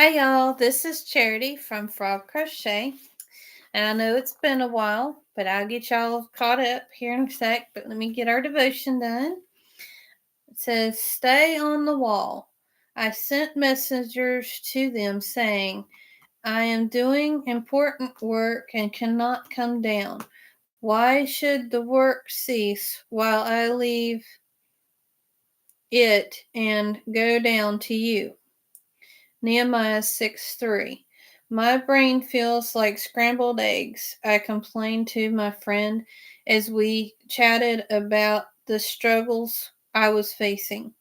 Hi, y'all. This is Charity from Frog Crochet. And I know it's been a while, but I'll get y'all caught up here in a sec. But let me get our devotion done. It says, Stay on the wall. I sent messengers to them saying, I am doing important work and cannot come down. Why should the work cease while I leave it and go down to you? Nehemiah 6:3. My brain feels like scrambled eggs, I complained to my friend as we chatted about the struggles I was facing.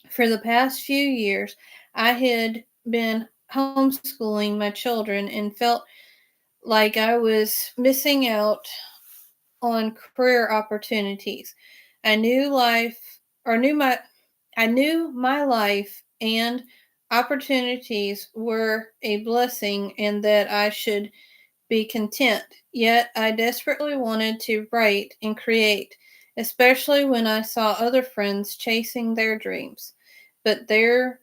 For the past few years, I had been homeschooling my children and felt like I was missing out on career opportunities. I knew life or knew my I knew my life and opportunities were a blessing and that I should be content. Yet I desperately wanted to write and create, especially when I saw other friends chasing their dreams. But there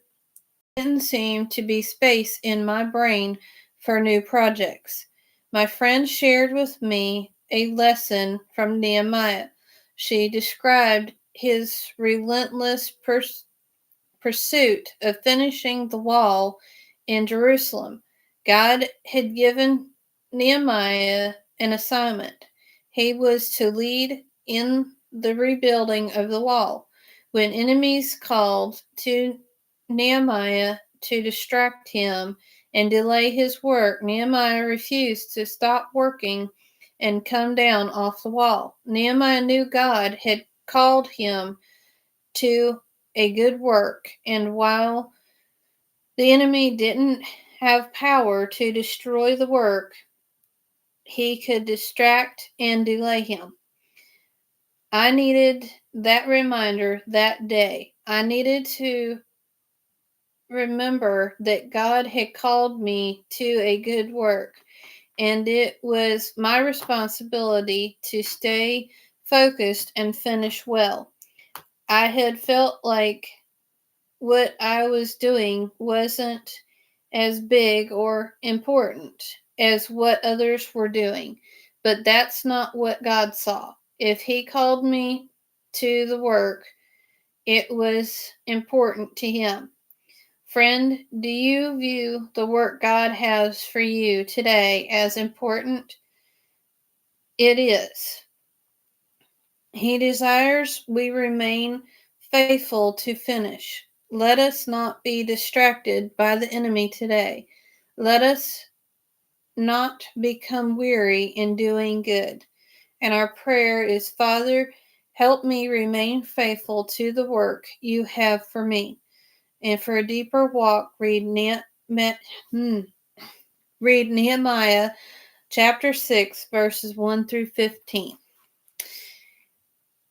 didn't seem to be space in my brain for new projects. My friend shared with me a lesson from Nehemiah. She described his relentless pursuit of finishing the wall in Jerusalem. God had given Nehemiah an assignment. He was to lead in the rebuilding of the wall. When enemies called to Nehemiah to distract him and delay his work, Nehemiah refused to stop working and come down off the wall. Nehemiah knew God had called him to a good work, and while the enemy didn't have power to destroy the work, he could distract and delay him. I needed that reminder that day. I needed to remember that God had called me to a good work, and it was my responsibility to stay focused and finish well. I had felt like what I was doing wasn't as big or important as what others were doing, but that's not what God saw. If He called me to the work, it was important to Him. Friend, do you view the work God has for you today as important? It is. He desires we remain faithful to finish. Let us not be distracted by the enemy today. Let us not become weary in doing good. And our prayer is, Father, help me remain faithful to the work you have for me. And for a deeper walk, read Nehemiah chapter 6, verses 1 through 15.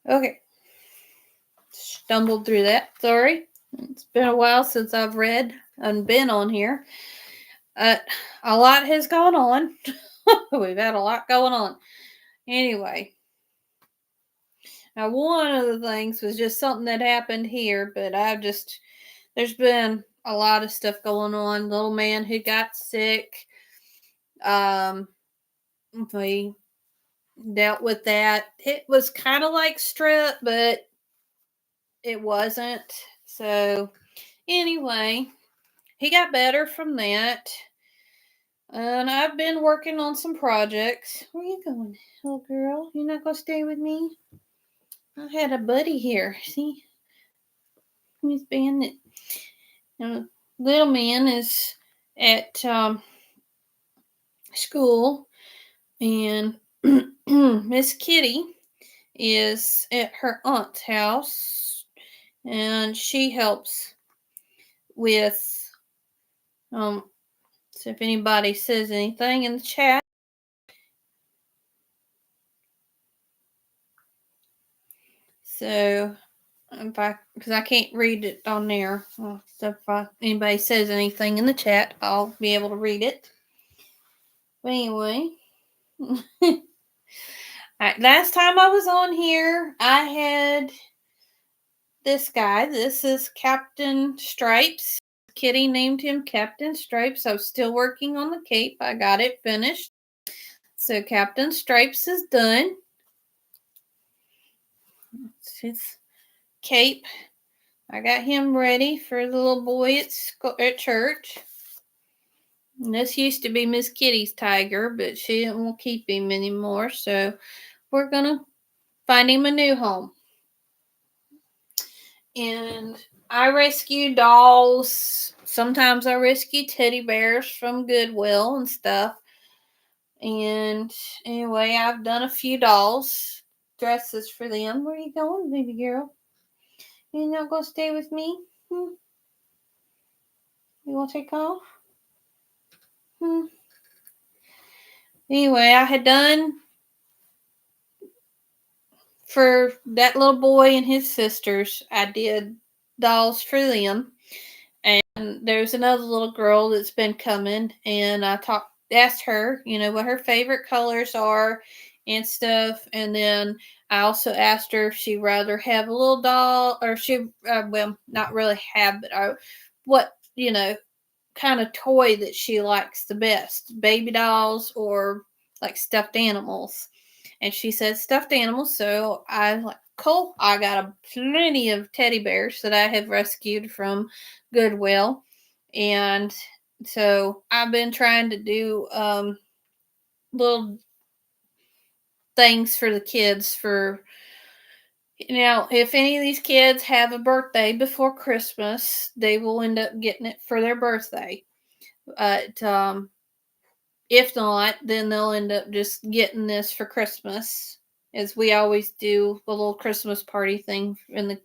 Okay, stumbled through that. Sorry. It's been a while since I've read and been on here. A lot has gone on. We've had a lot going on. Anyway, now one of the things was just something that happened here, but there's been a lot of stuff going on. Little man who got sick. Um, we dealt with that. It was kind of like strep, but it wasn't. So, anyway, he got better from that. And I've been working on some projects. Where you going, little girl? You're not going to stay with me? I had a buddy here. See? Miss Bandit. And little man is at school, and Miss Kitty is at her aunt's house, and she helps with so if anybody says anything in the chat. So because I can't read it on there, so if anybody says anything in the chat, I'll be able to read it. But anyway, right, last time I was on here, I had this guy. This is Captain Stripes. Kitty named him Captain Stripes. I was still working on the cape. I got it finished. So Captain Stripes is done. It's his cape. I got him ready for the little boy at church. And this used to be Miss Kitty's tiger, but she didn't want to keep him anymore. So we're going to find him a new home. And I rescue dolls. Sometimes I rescue teddy bears from Goodwill and stuff. And anyway, I've done a few dolls, dresses for them. Where are you going, baby girl? You not going to stay with me? You want to take off? Anyway, I had done for that little boy and his sisters. I did dolls for them. And there's another little girl that's been coming, and I asked her, what her favorite colors are and stuff. And then I also asked her if she'd rather have a little doll, or well, not really have, but what, kind of toy that she likes the best, baby dolls or like stuffed animals. And she said stuffed animals. So I like, cool. I got plenty of teddy bears that I have rescued from Goodwill. And so I've been trying to do little things for the kids if any of these kids have a birthday before Christmas, they will end up getting it for their birthday. If not, then they'll end up just getting this for Christmas, as we always do a little Christmas party thing. One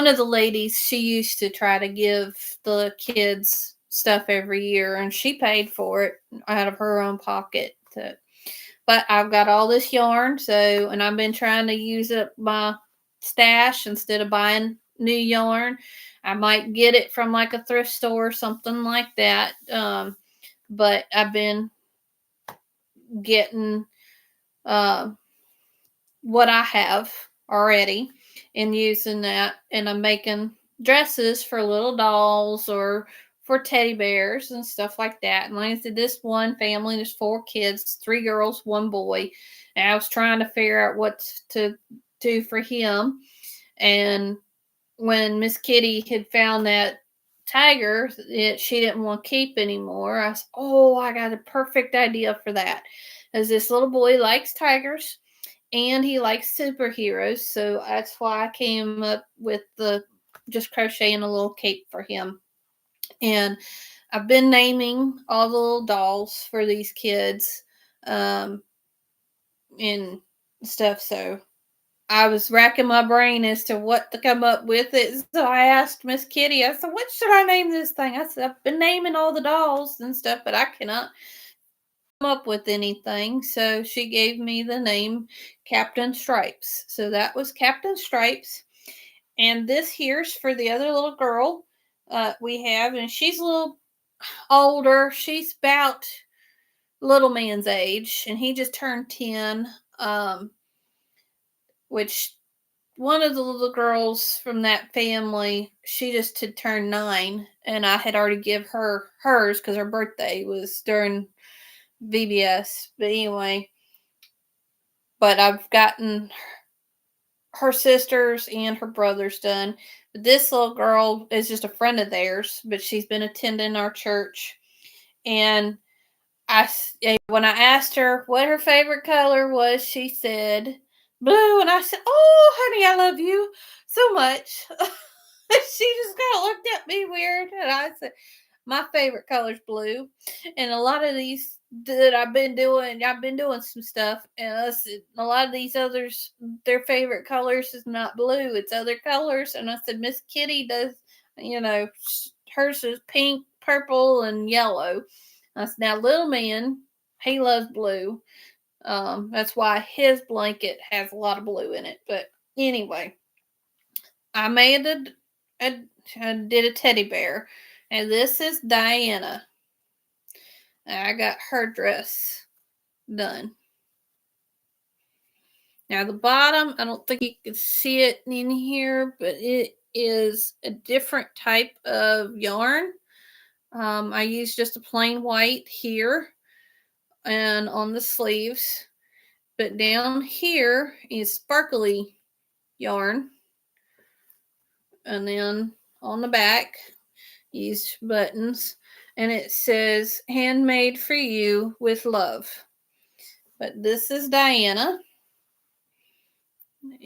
of the ladies, she used to try to give the kids stuff every year, and she paid for it out of her own pocket. But I've got all this yarn, and I've been trying to use up my stash instead of buying new yarn. I might get it from like a thrift store or something like that. But I've been getting what I have already and using that, and I'm making dresses for little dolls or for teddy bears and stuff like that. And like I said, this one family, there's 4 kids, 3 girls, 1 boy, and I was trying to figure out what to do for him. And when Miss Kitty had found that tiger she didn't want to keep anymore, I said, I got a perfect idea for that, as this little boy likes tigers and he likes superheroes. So that's why I came up with just crocheting a little cape for him. And I've been naming all the little dolls for these kids and stuff. So I was racking my brain as to what to come up with it. So I asked Miss Kitty, I said, what should I name this thing? I said, I've been naming all the dolls and stuff, but I cannot come up with anything. So she gave me the name Captain Stripes. So that was Captain Stripes. And this here's for the other little girl we have. And she's a little older. She's about little man's age. And he just turned 10. Which one of the little girls from that family, she just had turned 9, and I had already give her hers because her birthday was during VBS. But anyway, I've gotten her sisters and her brothers done. But this little girl is just a friend of theirs, but she's been attending our church. And when I asked her what her favorite color was, she said blue, and I said, "Oh, honey, I love you so much." She just kind of looked at me weird, and I said, "My favorite color is blue." And a lot of these that I've been doing some stuff, and a lot of these others, their favorite colors is not blue; it's other colors. And I said, Miss Kitty does, hers is pink, purple, and yellow. Now, little man, he loves blue. That's why his blanket has a lot of blue in it. But anyway, I did a teddy bear, and this is Diana. I got her dress done. Now the bottom, I don't think you can see it in here, but is a different type of yarn. I use just a plain white here and on the sleeves, but down here is sparkly yarn, and then on the back use buttons, and it says handmade for you with love. But this is Diana,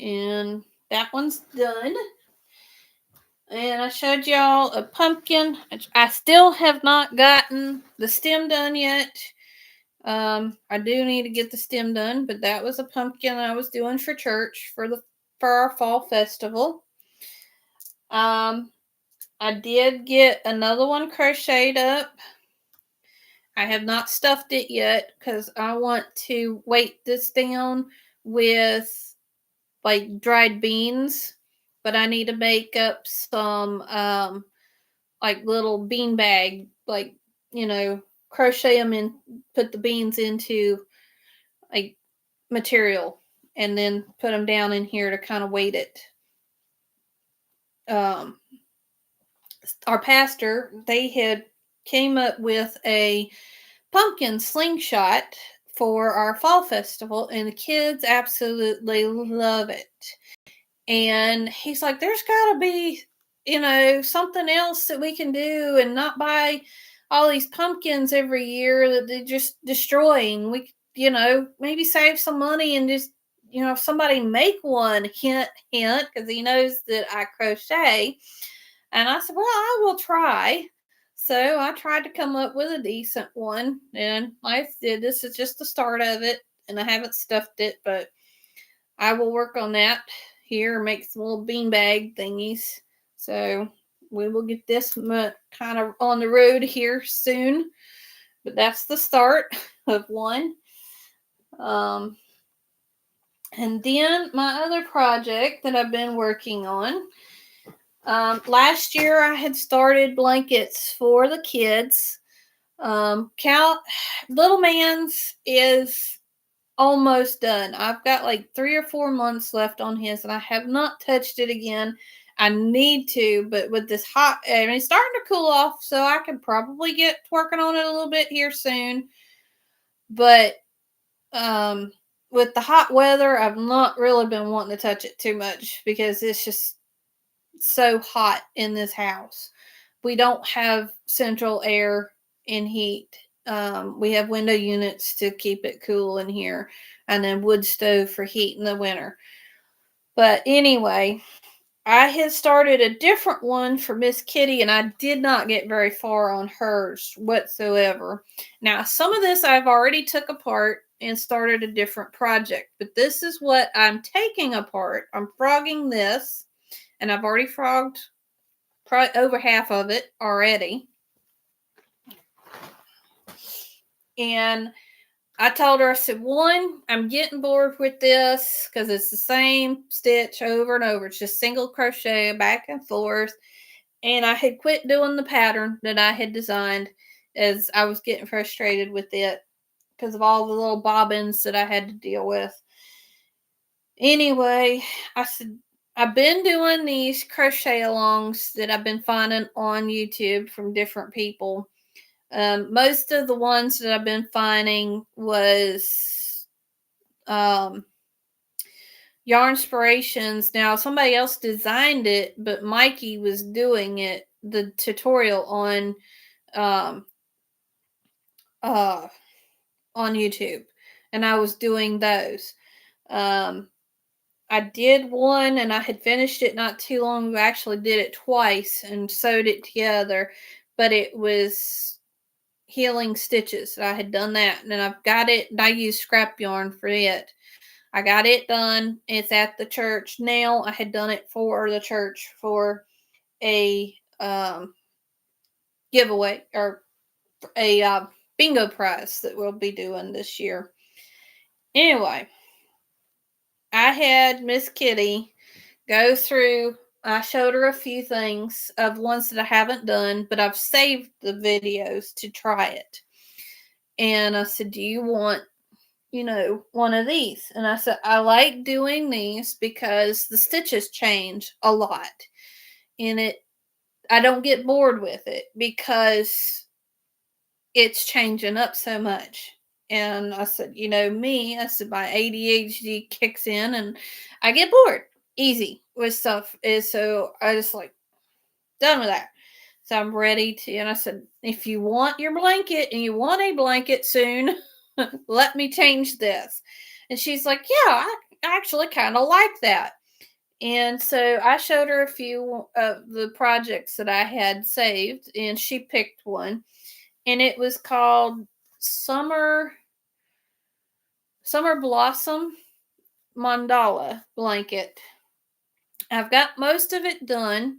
and that one's done. And I showed y'all a pumpkin. I still have not gotten the stem done yet. I do need to get the stem done, but that was a pumpkin I was doing for church for our fall festival. I did get another one crocheted up. I have not stuffed it yet because I want to weight this down with like dried beans, but I need to make up some like little bean bag, like, crochet them and put the beans into like material and then put them down in here to kind of weight it. Our pastor, they had came up with a pumpkin slingshot for our fall festival, and the kids absolutely love it. And he's like, there's got to be, something else that we can do and not buy all these pumpkins every year that they're just destroying. We, maybe save some money and just, somebody make one, hint, hint, because he knows that I crochet. And I said, well, I will try. So I tried to come up with a decent one. And like I said, this is just the start of it. And I haven't stuffed it, but I will work on that here, make some little beanbag thingies. So we will get this kind of on the road here soon. But that's the start of one. And then my other project that I've been working on. Last year I had started blankets for the kids. Little man's is almost done. I've got like 3 or 4 months left on his, and I have not touched it again. I need to, but with this it's starting to cool off, so I can probably get working on it a little bit here soon. But with the hot weather, I've not really been wanting to touch it too much because it's just so hot in this house. We don't have central air and heat. We have window units to keep it cool in here, and then wood stove for heat in the winter. But anyway, I had started a different one for Miss Kitty, and I did not get very far on hers whatsoever. Now, some of this I've already took apart and started a different project, but this is what I'm taking apart. I'm frogging this, and I've already frogged probably over half of it already. And I told her, I said, one, I'm getting bored with this because it's the same stitch over and over. It's just single crochet back and forth. And I had quit doing the pattern that I had designed as I was getting frustrated with it because of all the little bobbins that I had to deal with. Anyway, I said, I've been doing these crochet alongs that I've been finding on YouTube from different people. Most of the ones that I've been finding was Yarnspirations. Now, somebody else designed it, but Mikey was doing it, the tutorial on YouTube, and I was doing those. I did one and I had finished it not too long ago. I actually did it twice and sewed it together, but it was healing stitches. I had done that, and I've got it. I used scrap yarn for it. I got it done. It's at the church now. I had done it for the church for a giveaway or a bingo prize that we'll be doing this year. Anyway, I had Miss Kitty go through. I showed her a few things of ones that I haven't done, but I've saved the videos to try it. And I said, do you want, one of these? And I said, I like doing these because the stitches change a lot. and I don't get bored with it because it's changing up so much. And I said, I said, my ADHD kicks in and I get bored easy with stuff. Is so I just like, done with that. So I'm ready to, and I said, if you want your blanket and you want a blanket soon, let me change this. And she's like, yeah, I actually kind of like that. And so I showed her a few of the projects that I had saved, and she picked one, and it was called Summer Blossom Mandala Blanket. I've got most of it done,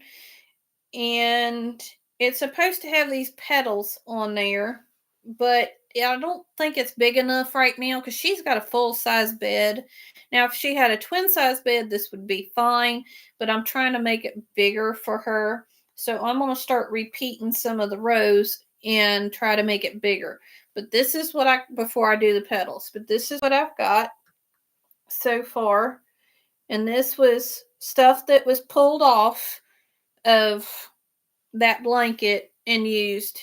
and it's supposed to have these petals on there, but I don't think it's big enough right now because she's got a full size bed. Now, if she had a twin size bed, this would be fine, but I'm trying to make it bigger for her. So I'm going to start repeating some of the rows and try to make it bigger. But this is what before I do the petals, but this is what I've got so far. And this was stuff that was pulled off of that blanket and used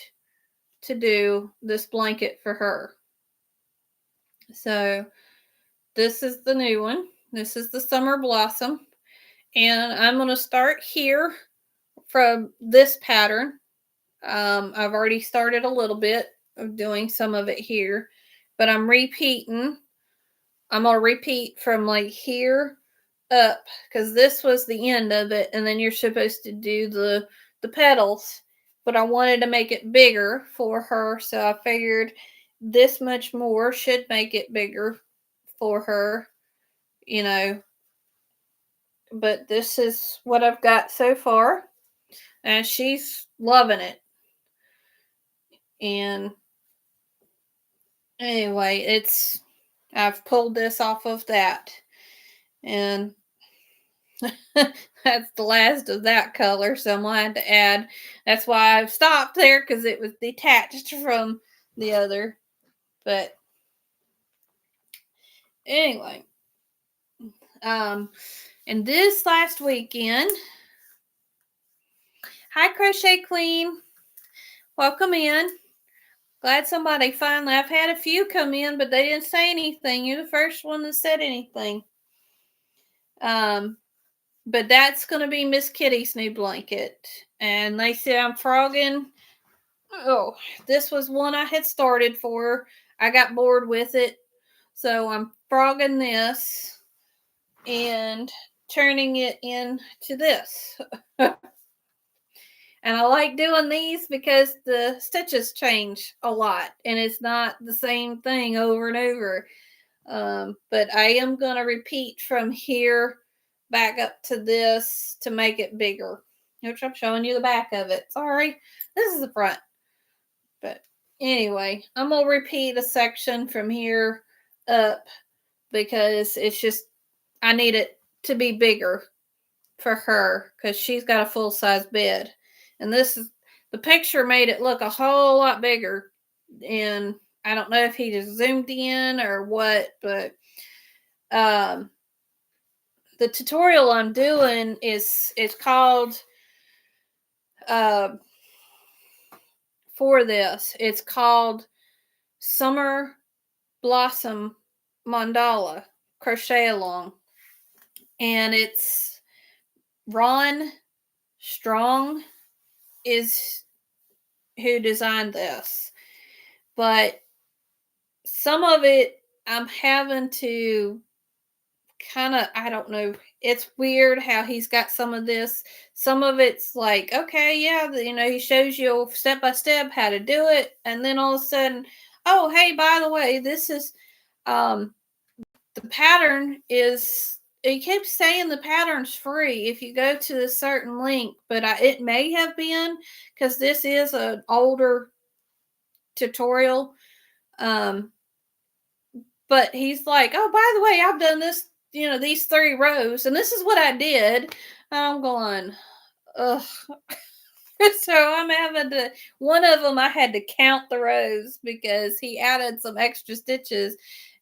to do this blanket for her. So this is the new one. This is the Summer Blossom. And I'm going to start here from this pattern. I've already started a little bit of doing some of it here, but I'm repeating. I'm going to repeat from like here up because this was the end of it, and then you're supposed to do the petals, but I wanted to make it bigger for her, so I figured this much more should make it bigger for her, but this is what I've got so far, and she's loving it. And anyway, I've pulled this off of that, and that's the last of that color, so I'm going to have to add. That's why I've stopped there, because it was detached from the other. But anyway, and this last weekend, hi Crochet Queen, welcome in. Glad somebody finally. I've had a few come in, but they didn't say anything. You're the first one that said anything. But that's going to be Miss Kitty's new blanket. And they say I'm frogging. Oh, this was one I had started for. I got bored with it. So I'm frogging this and turning it into this. And I like doing these because the stitches change a lot and it's not the same thing over and over. But I am going to repeat from here back up to this to make it bigger, which I'm showing you the back of it. Sorry, this is the front. But anyway, I'm going to repeat a section from here up because it's just, I need it to be bigger for her because she's got a full size bed. And the picture made it look a whole lot bigger. And I don't know if he just zoomed in or what, but the tutorial I'm doing it's called for this. It's called Summer Blossom Mandala Crochet Along. And it's Ron Strong is who designed this. But some of it I'm having to kind of, I don't know, it's weird how he's got some of this. Some of it's like, okay, yeah, he shows you step by step how to do it, and then all of a sudden, oh, hey, by the way, this is the pattern is, it keeps saying the pattern's free if you go to a certain link, but it may have been because this is an older tutorial. But he's like, oh, by the way, I've done this, these 3 rows, and this is what I did. I'm going, ugh. So I'm having to, one of them I had to count the rows because he added some extra stitches,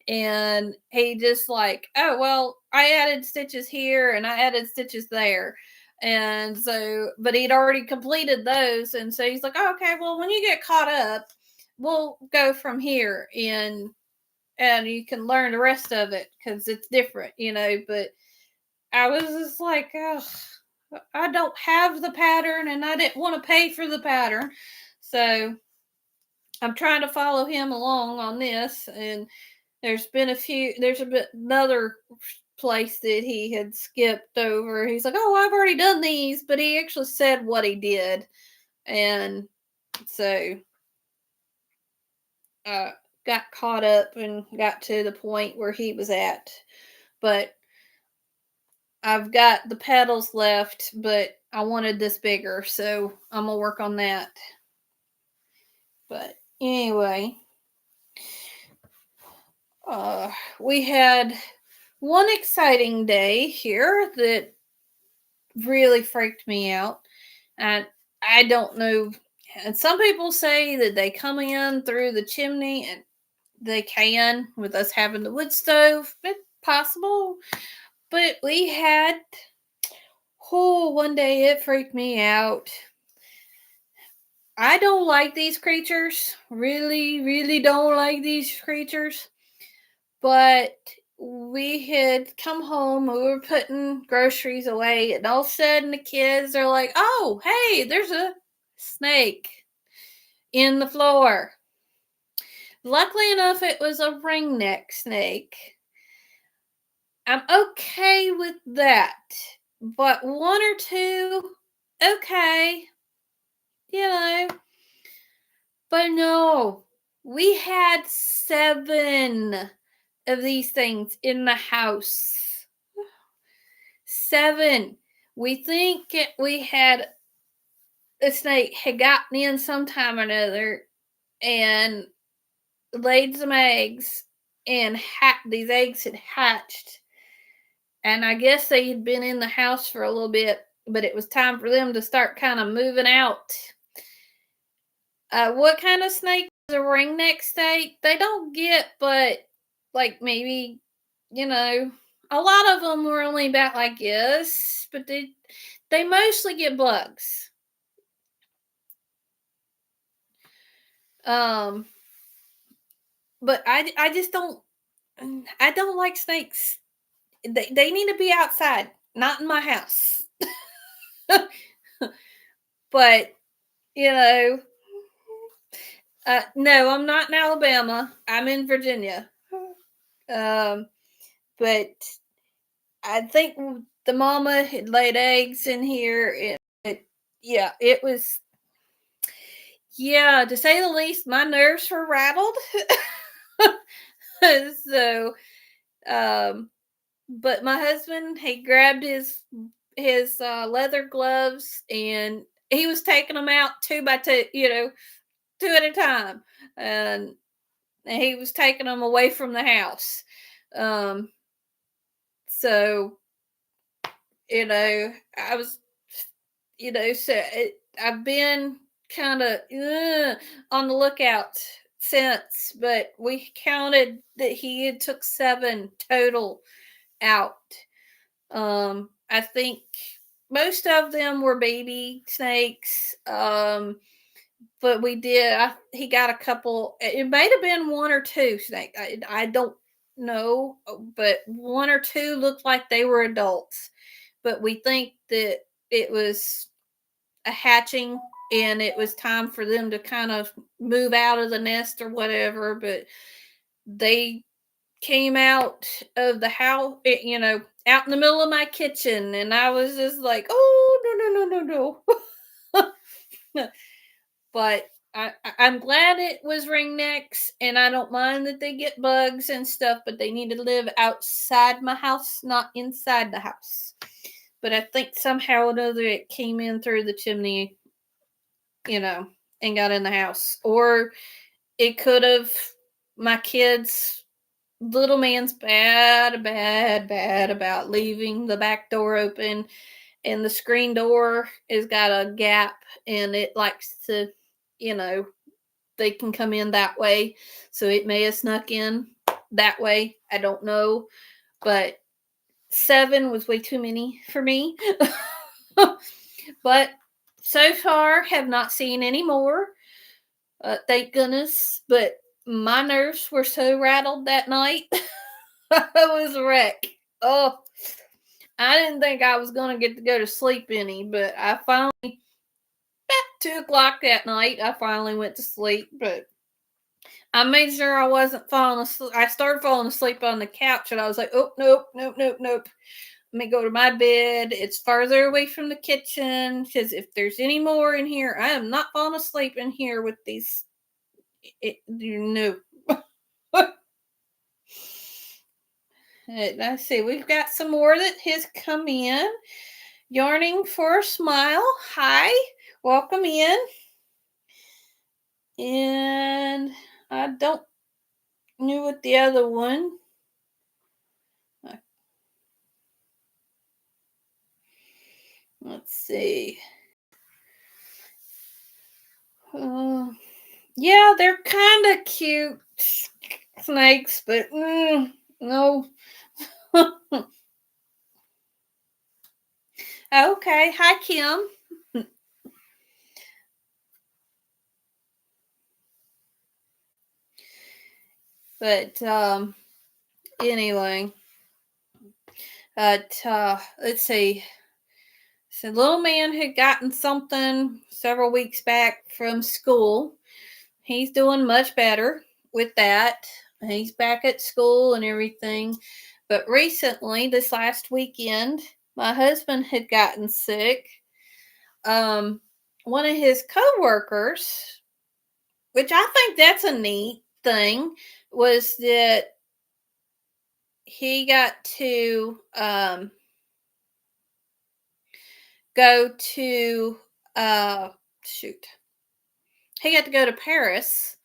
and he just like, oh, well, I added stitches here and I added stitches there. And so, but he'd already completed those. And so he's like, oh, okay, well, when you get caught up, we'll go from here and you can learn the rest of it because it's different, But I was just like, oh, I don't have the pattern and I didn't want to pay for the pattern. So I'm trying to follow him along on this. And there's another place that he had skipped over. He's like, oh, I've already done these, but he actually said what he did. And so got caught up and got to the point where he was at. But I've got the petals left, but I wanted this bigger, so I'm gonna work on that. But anyway, we had one exciting day here that really freaked me out. And I don't know. And some people say that they come in through the chimney, and they can with us having the wood stove. It's possible. But we had, one day it freaked me out. I don't like these creatures. Really, really don't like these creatures. But we had come home, we were putting groceries away, and all of a sudden the kids are like, oh, hey, there's a snake in the floor. Luckily enough, it was a ringneck snake. I'm okay with that. But one or two, okay. But no, we had 7 of these things in the house. 7. We think we had a snake had gotten in sometime or another and laid some eggs, and these eggs had hatched. And I guess they had been in the house for a little bit, but it was time for them to start kind of moving out. What kind of snake is a ringneck snake? They don't get but like maybe, a lot of them were only about like this, but they mostly get bugs. But I just don't like snakes. They need to be outside, not in my house. But no, I'm not in Alabama. I'm in Virginia. But I think the mama had laid eggs in here. It was, to say the least, my nerves were rattled. So, but my husband, he grabbed his leather gloves, and he was taking them out 2 by 2, 2 at a time, and he was taking them away from the house. So, I was, I've been kind of on the lookout since, but we counted that he had took 7 total out. I think most of them were baby snakes. But he got a couple. It might have been 1 or 2 snakes. I don't know, but 1 or 2 looked like they were adults. But we think that it was a hatching and it was time for them to kind of move out of the nest or whatever. But they came out of the house, out in the middle of my kitchen, and I was just like, oh, no. But I'm glad it was ringnecks, and I don't mind that they get bugs and stuff, but they need to live outside my house, not inside the house. But I think somehow or another it came in through the chimney, and got in the house. Or it could have, my kids, little man's bad about leaving the back door open, and the screen door has got a gap, and it likes to, they can come in that way. So it may have snuck in that way. I don't know. But 7 was way too many for me. But so far, have not seen any more. Thank goodness. But my nerves were so rattled that night. I was a wreck. Oh, I didn't think I was going to get to go to sleep any, but I finally, 2 o'clock that night, I finally went to sleep. But I made sure I wasn't falling asleep. I started falling asleep on the couch, and I was like, oh, nope, nope, nope, nope. Let me go to my bed. It's farther away from the kitchen because if there's any more in here, I am not falling asleep in here with these. You know. Let's see. We've got some more that has come in. Yarning for a Smile. Hi. Welcome in. And I don't know what the other one. Let's see. Yeah, they're kind of cute snakes, but no. Okay. Hi, Kim. But anyway, let's see. So, little man had gotten something several weeks back from school. He's doing much better with that. He's back at school and everything. But recently, this last weekend, my husband had gotten sick. One of his coworkers, which I think that's a neat thing, was that he got to go to shoot. He got to go to Paris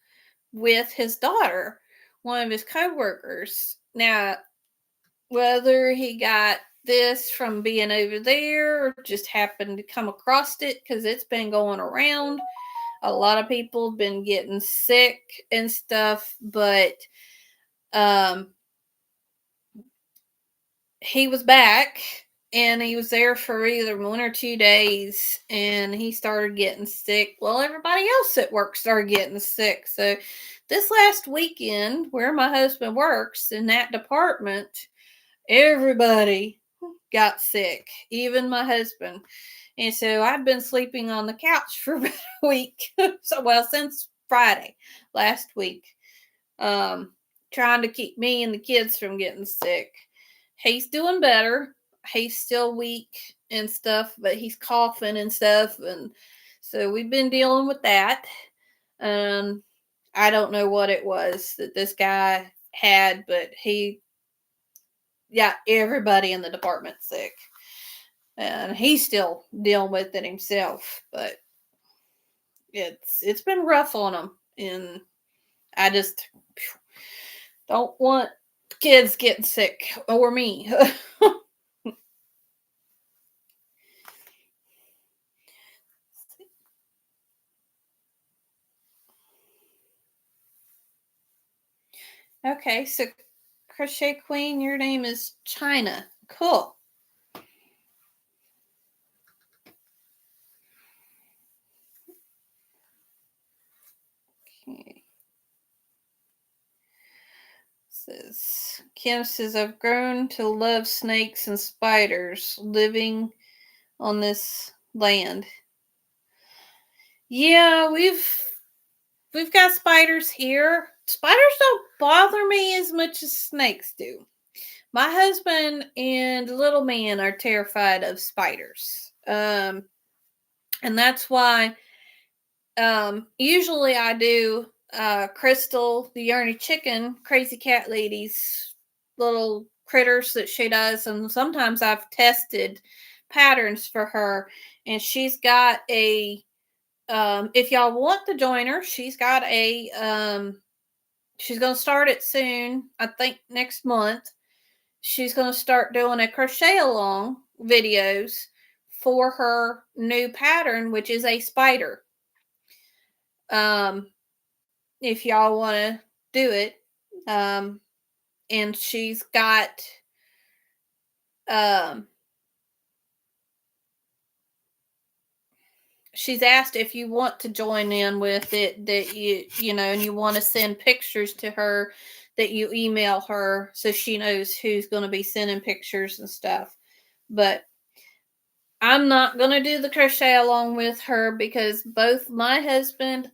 with his daughter, one of his coworkers. Now, whether he got this from being over there or just happened to come across it because it's been going around. A lot of people have been getting sick and stuff, but um, he was back and he was there for either 1 or 2 days and he started getting sick. Well, everybody else at work started getting sick. So this last weekend, where my husband works in that department, everybody got sick, even my husband. And so I've been sleeping on the couch for about a week. So, well, since Friday last week, um, trying to keep me and the kids from getting sick. He's doing better. He's still weak and stuff, but he's coughing and stuff. And so we've been dealing with that. Um, I don't know what it was that this guy had, but he got everybody in the department sick. And he's still dealing with it himself, but it's been rough on him. And I just don't want kids getting sick or me. Okay, so Crochet Queen, your name is China. Cool. Okay. Kim says, I've grown to love snakes and spiders living on this land. Yeah, we've got spiders here. Spiders don't bother me as much as snakes do. My husband and little man are terrified of spiders. And that's why usually I do Crystal, the Yarny Chicken, Crazy Cat Lady's little critters that she does. And sometimes I've tested patterns for her. And she's got a, if y'all want to join her, she's got a, she's going to start it soon, I think next month. She's going to start doing a crochet along videos for her new pattern, which is a spider. If y'all want to do it. And she's got, um, she's asked if you want to join in with it, that and you want to send pictures to her, that you email her so she knows who's going to be sending pictures and stuff. But I'm not going to do the crochet along with her because both my husband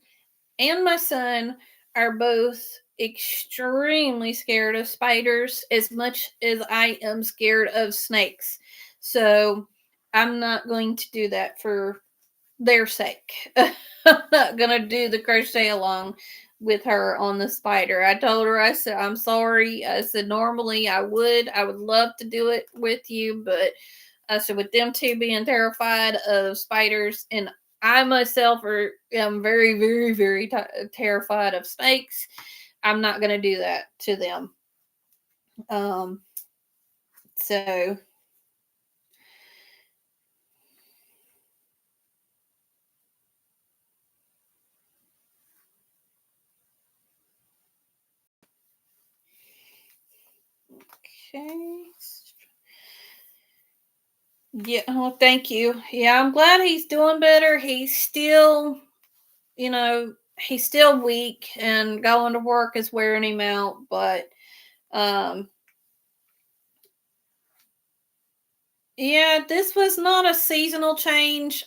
and my son are both extremely scared of spiders as much as I am scared of snakes. So I'm not going to do that for their sake. I'm not gonna do the crochet along with her on the spider. I told her, I said, I'm sorry. I said, normally I would love to do it with you, but I said, with them two being terrified of spiders, and I myself am very, very, very terrified of snakes, I'm not gonna do that to them. Um, so okay. Yeah, oh, thank you. Yeah, I'm glad he's doing better. He's still, he's still weak and going to work is wearing him out, but um yeah, this was not a seasonal change.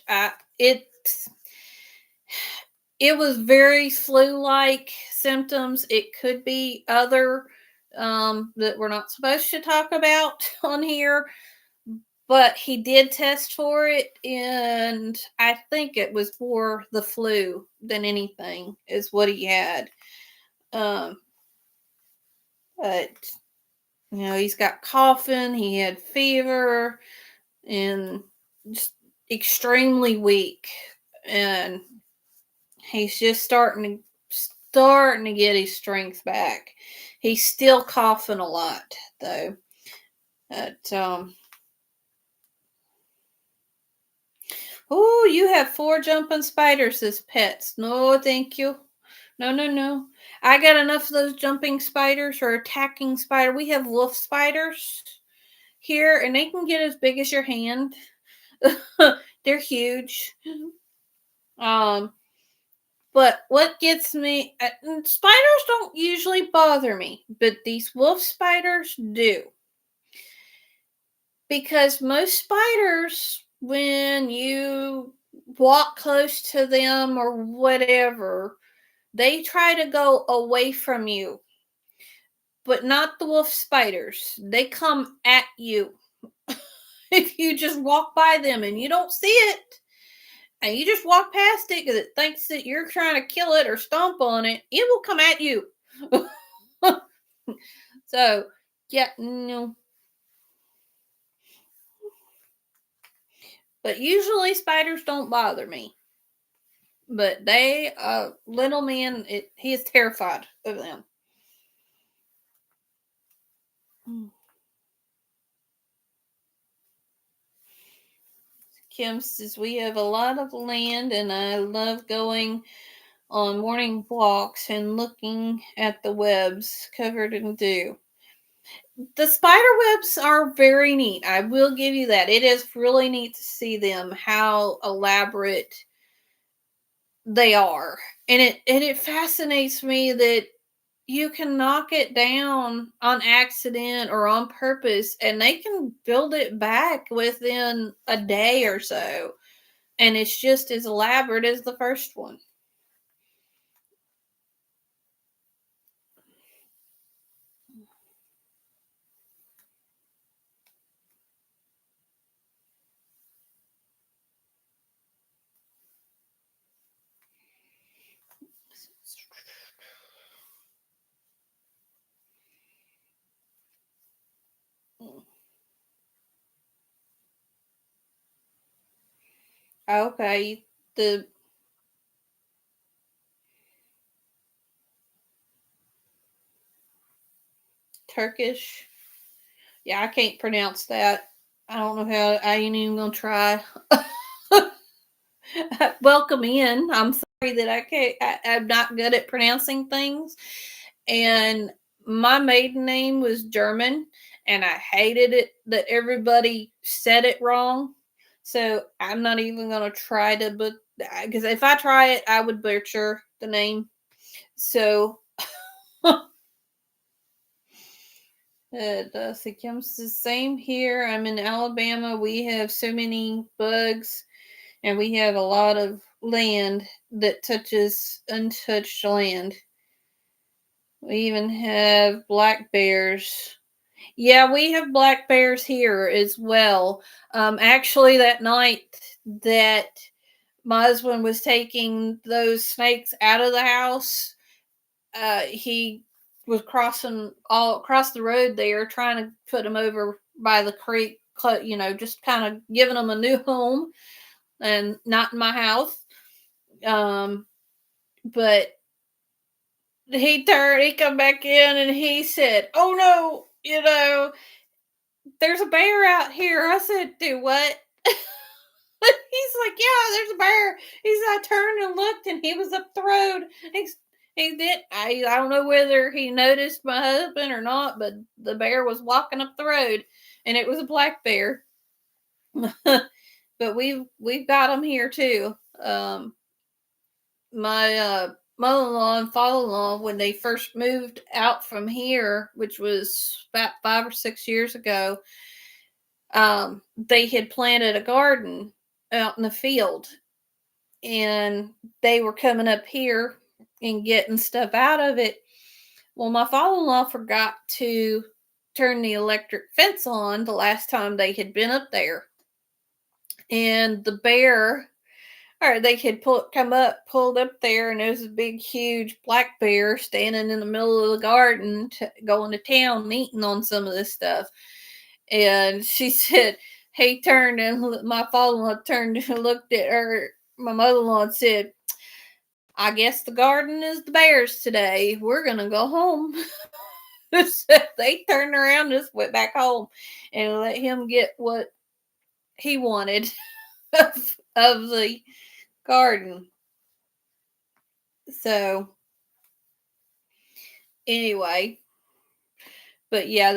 It was very flu-like symptoms. It could be other that we're not supposed to talk about on here, but he did test for it, and I think it was more the flu than anything is what he had. Um, but he's got coughing, he had fever, and just extremely weak, and he's just starting to get his strength back. He's still coughing a lot though. But oh, you have 4 jumping spiders as pets. No, thank you. No, no, no. I got enough of those jumping spiders or attacking spider. We have wolf spiders here, and they can get as big as your hand. They're huge. Um, but what gets me, spiders don't usually bother me, but these wolf spiders do. Because most spiders, when you walk close to them or whatever, they try to go away from you, but not the wolf spiders. They come at you. If you just walk by them and you don't see it, and you just walk past it because it thinks that you're trying to kill it or stomp on it, it will come at you. So, yeah, no. But usually spiders don't bother me. But they, little man, he is terrified of them. Kim says, we have a lot of land, and I love going on morning walks and looking at the webs covered in dew. The spider webs are very neat. I will give you that. It is really neat to see them, how elaborate they are. And it fascinates me that you can knock it down on accident or on purpose, and they can build it back within a day or so, and it's just as elaborate as the first one. Okay, the Turkish. Yeah, I can't pronounce that. I don't know how. I ain't even gonna try. Welcome in. I'm sorry that I can't. I'm not good at pronouncing things, and my maiden name was German, and I hated it that everybody said it wrong. So I'm not even gonna try to because if I try it, I would butcher the name. So it comes the same here. I'm in Alabama. We have so many bugs, and we have a lot of land that touches untouched land. We even have black bears. Yeah, we have black bears here as well. Actually, that night that my husband was taking those snakes out of the house, he was crossing all across the road there, trying to put them over by the creek, just kind of giving them a new home and not in my house. But he come back in and he said, "Oh no, there's a bear out here." I said, "Do what?" He's like, "Yeah, there's a bear." I turned and looked, and he was up the road. He did. I don't know whether he noticed my husband or not, but the bear was walking up the road, and it was a black bear. But we've got them here too. My mother-in-law and father-in-law, when they first moved out from here, which was about 5 or 6 years ago, they had planted a garden out in the field, and they were coming up here and getting stuff out of it. Well, my father-in-law forgot to turn the electric fence on the last time they had been up there, and the bear, or they had pulled up there, and there was a big, huge black bear standing in the middle of the garden, going to town and eating on some of this stuff. And she said, he turned, and my father-in-law turned and looked at her, my mother-in-law, and said, "I guess the garden is the bear's today. We're gonna go home." So they turned around and just went back home and let him get what he wanted of the garden. So anyway, but yeah,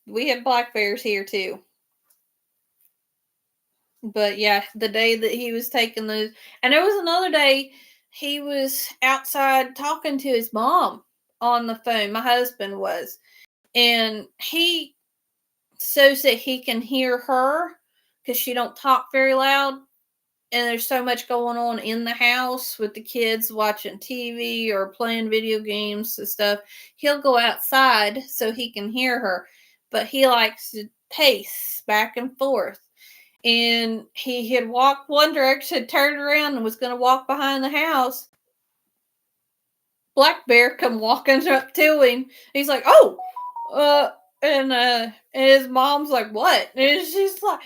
we have black bears here too. But yeah, the day that he was taking those, and there was another day he was outside talking to his mom on the phone. My husband was, and he shows that he can hear her because she don't talk very loud, and there's so much going on in the house with the kids watching TV or playing video games and stuff. He'll go outside so he can hear her, but he likes to pace back and forth. And he had walked one direction, turned around, and was going to walk behind the house. Black bear come walking up to him. He's like, "Oh, and his mom's like, "What?" And it's just like,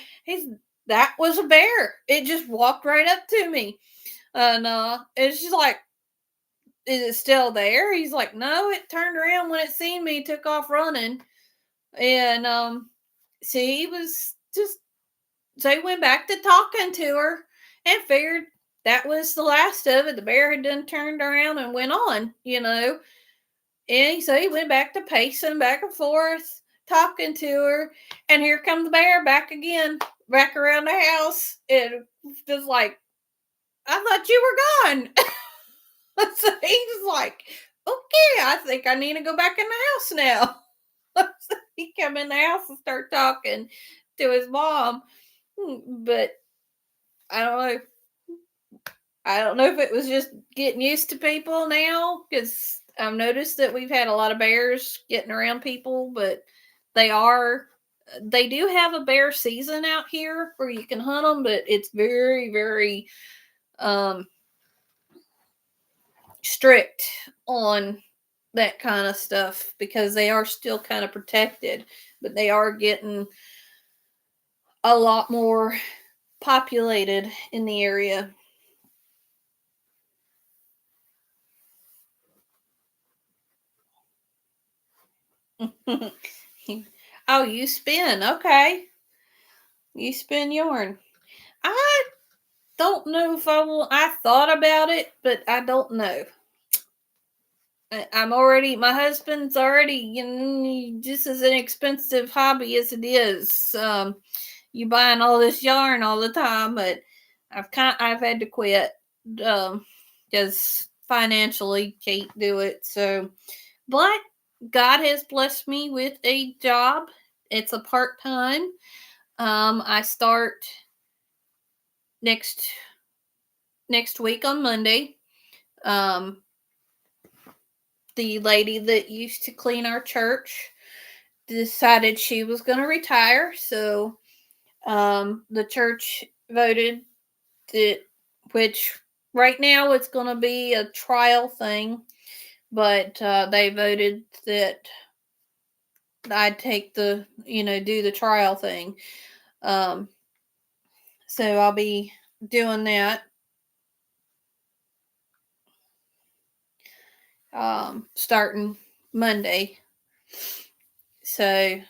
that was a bear. It just walked right up to me. And it's just like, "Is it still there?" He's like, "No, it turned around when it seen me, took off running." And so he was just, so he went back to talking to her and figured that was the last of it. The bear had done turned around and went on. And so he went back to pacing back and forth, talking to her. And here comes the bear back again, back around the house. And just like, "I thought you were gone." So he's like, "Okay, I think I need to go back in the house now." So he come in the house and start talking to his mom. But I don't know. I don't know if it was just getting used to people now, because I've noticed that we've had a lot of bears getting around people, but they do have a bear season out here where you can hunt them, but it's very, very strict on that kind of stuff because they are still kind of protected, but they are getting a lot more populated in the area. Oh, you spin. Okay. You spin yarn. I don't know if I will. I thought about it, but I don't know. My husband's already, just as an expensive hobby as it is. You buying all this yarn all the time, but I've had to quit. because financially can't do it. So, but God has blessed me with a job. It's a part time. I start next next week on Monday. Um, the lady that used to clean our church decided she was going to retire, so the church voted that, which right now it's going to be a trial thing, but they voted that I'd take the, do the trial thing. Um, so I'll be doing that. Starting Monday. So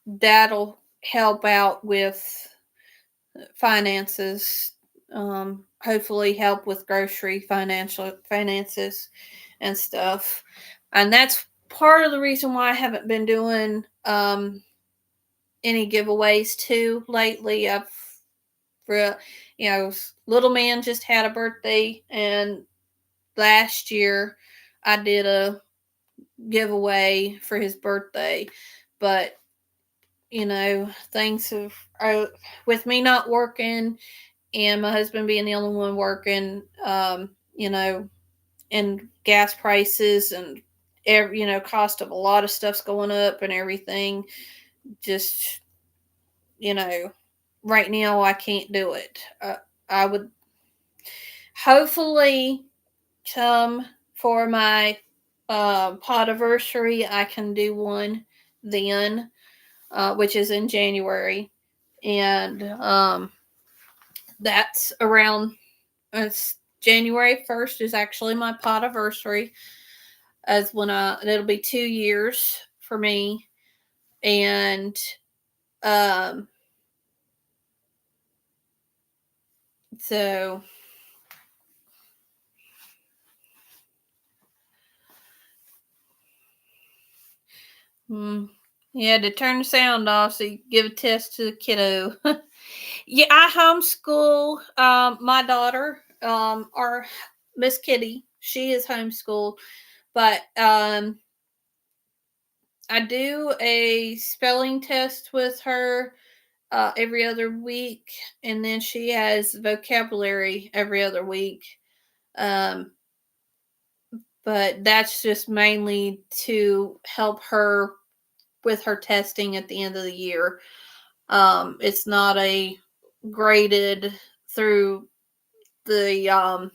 that'll help out with finances. Hopefully help with grocery finances and stuff. And that's part of the reason why I haven't been doing any giveaways too lately. Little man just had a birthday, and last year I did a giveaway for his birthday, but things with me not working and my husband being the only one working, and gas prices and cost of a lot of stuff's going up and everything. Just right now I can't do it. I would hopefully come for my podiversary. I can do one then, which is in January, and that's around. It's January 1st is actually my podiversary, as when it'll be 2 years for me, and um, so you had to turn the sound off so you give a test to the kiddo. Yeah, I homeschool my daughter, our Miss Kitty. She is homeschooled, but I do a spelling test with her every other week, and then she has vocabulary every other week. Um, but that's just mainly to help her with her testing at the end of the year. It's not a graded through the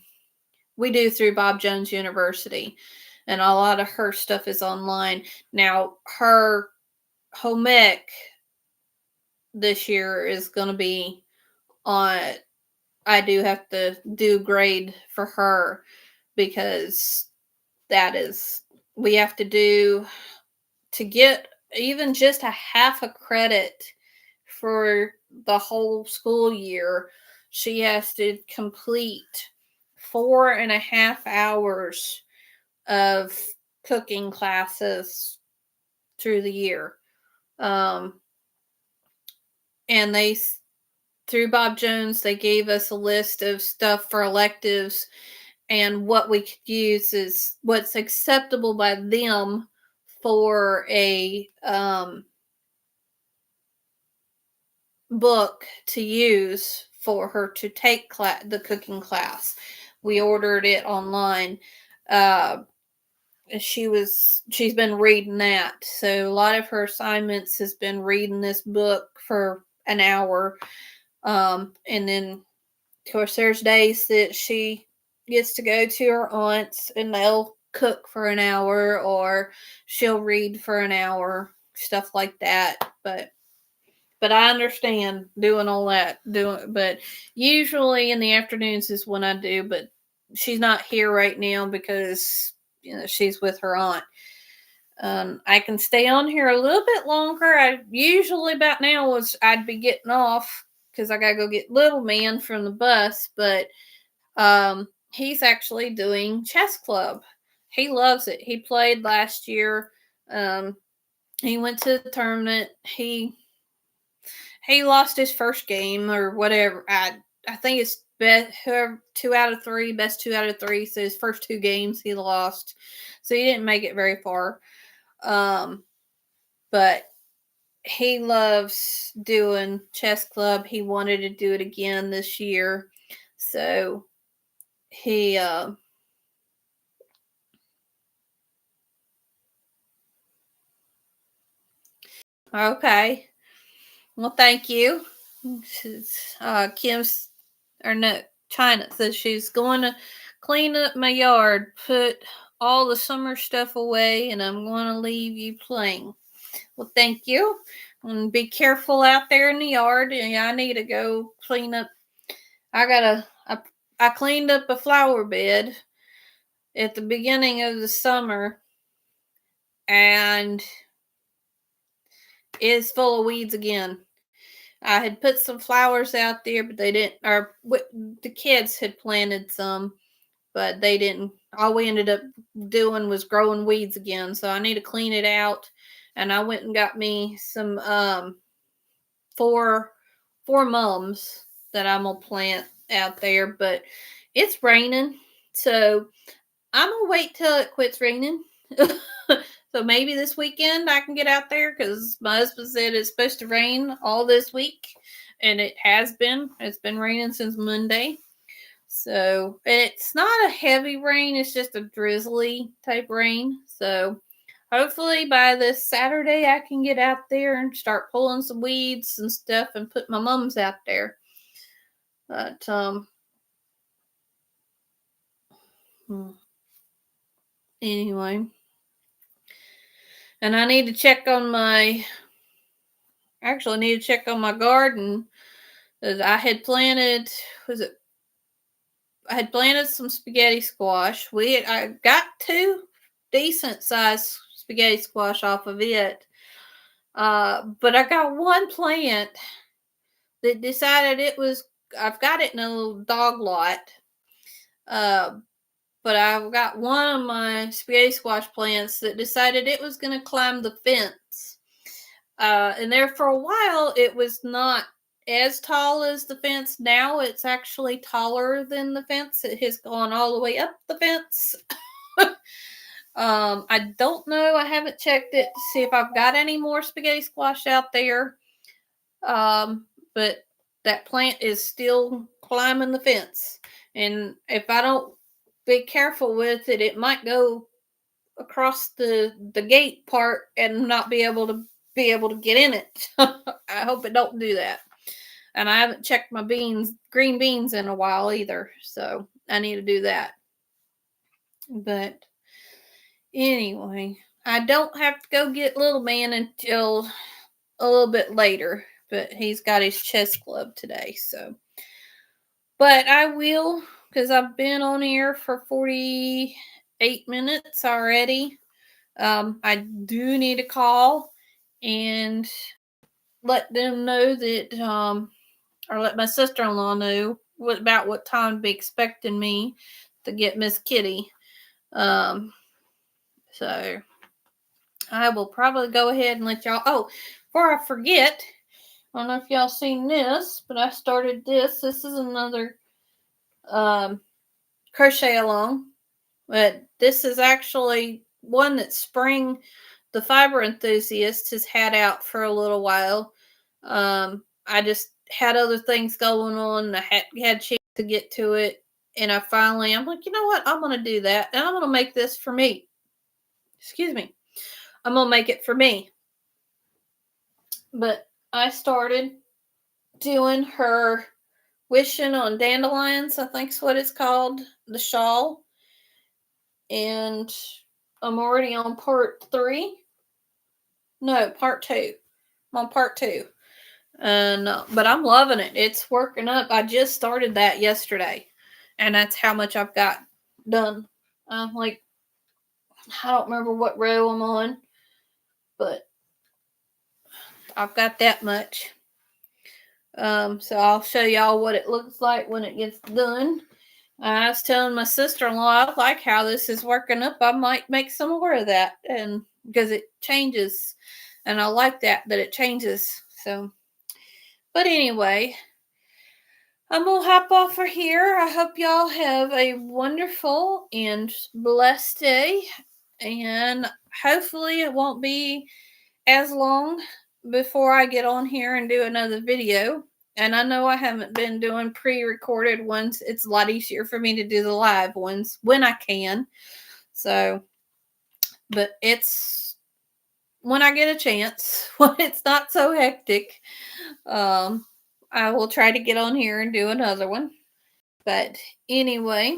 we do through Bob Jones University, and a lot of her stuff is online. Now her home ec this year is going to be on. I do have to do grade for her because that is we have to do to get even just a half a credit for the whole school year. She has to complete 4.5 hours of cooking classes through the year. And they, through Bob Jones, they gave us a list of stuff for electives, and what we could use is what's acceptable by them for a book to use for her to take the cooking class. We ordered it online. She's been reading that, so a lot of her assignments has been reading this book for an hour, and then of course there's days that she gets to go to her aunts and they'll cook for an hour, or she'll read for an hour, stuff like that. But I understand doing all that, but usually in the afternoons is when I do, but she's not here right now because she's with her aunt. I can stay on here a little bit longer. I usually about now I'd be getting off because I gotta go get little man from the bus, but he's actually doing chess club. He loves it. He played last year. He went to the tournament. He lost his first game or whatever. I think it's best whoever 2 out of 3, best 2 out of 3. So his first 2 games he lost, so he didn't make it very far. But he loves doing chess club. He wanted to do it again this year, so he okay. Well, thank you. Kim's or no, China says she's going to clean up my yard, put all the summer stuff away, and I'm going to leave you playing. Well, thank you. And be careful out there in the yard. And I need to go clean up. I cleaned up a flower bed at the beginning of the summer, and it's full of weeds again. I had put some flowers out there, but they didn't, or the kids had planted some, but they didn't. All we ended up doing was growing weeds again. So I need to clean it out. And I went and got me some four mums that I'm gonna plant out there, but it's raining, so I'm gonna wait till it quits raining. So maybe this weekend I can get out there because my husband said it's supposed to rain all this week, and it has been. It's been raining since Monday. So it's not a heavy rain, it's just a drizzly type rain. So hopefully by this Saturday I can get out there and start pulling some weeds and stuff and put my mums out there. But anyway. And I need to check on my garden. I had planted I had planted some spaghetti squash. I got 2 decent sized spaghetti squash off of it. But I got one plant that decided I've got it in a little dog lot. But I've got one of my spaghetti squash plants that decided it was going to climb the fence. And there for a while, it was not as tall as the fence. Now it's actually taller than the fence. It has gone all the way up the fence. I don't know. I haven't checked it to see if I've got any more spaghetti squash out there. But that plant is still climbing the fence. And if I don't be careful with it, it might go across the gate part and not be able to get in it. I hope it don't do that. And I haven't checked my green beans in a while either, so I need to do that. But anyway, I don't have to go get little man until a little bit later, but he's got his chess club today, so. But I will, because I've been on here for 48 minutes already. I do need to call and let them know that, or let my sister-in-law know about what time to be expecting me to get Miss Kitty. So I will probably go ahead and let y'all. Oh, before I forget, I don't know if y'all seen this, but I started this. This is another crochet along, but this is actually one that Spring, the fiber enthusiast, has had out for a little while. I just had other things going on. I had a chance to get to it, and I'm like, you know what? I'm gonna do that, and I'm gonna make this for me. Excuse me. I'm gonna make it for me. But I started doing her wishing on dandelions, I think's what it's called, the shawl. And I'm already on part 3. No, part 2. I'm on part 2. And but I'm loving it. It's working up. I just started that yesterday, and that's how much I've got done. Like, I don't remember what row I'm on, but I've got that much. So I'll show y'all what it looks like when it gets done. I was telling my sister-in-law I like how this is working up. I might make some more of that, and because it changes, and I like that it changes. So, but anyway, I'm gonna hop off for here. I hope y'all have a wonderful and blessed day. And hopefully it won't be as long before I get on here and do another video. And I know I haven't been doing pre-recorded ones. It's a lot easier for me to do the live ones when I can. So, but it's when I get a chance, when it's not so hectic, um, I will try to get on here and do another one. But anyway,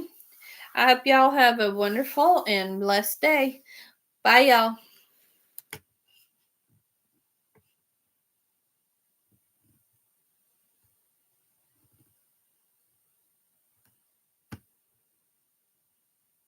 I hope y'all have a wonderful and blessed day. Bye, y'all.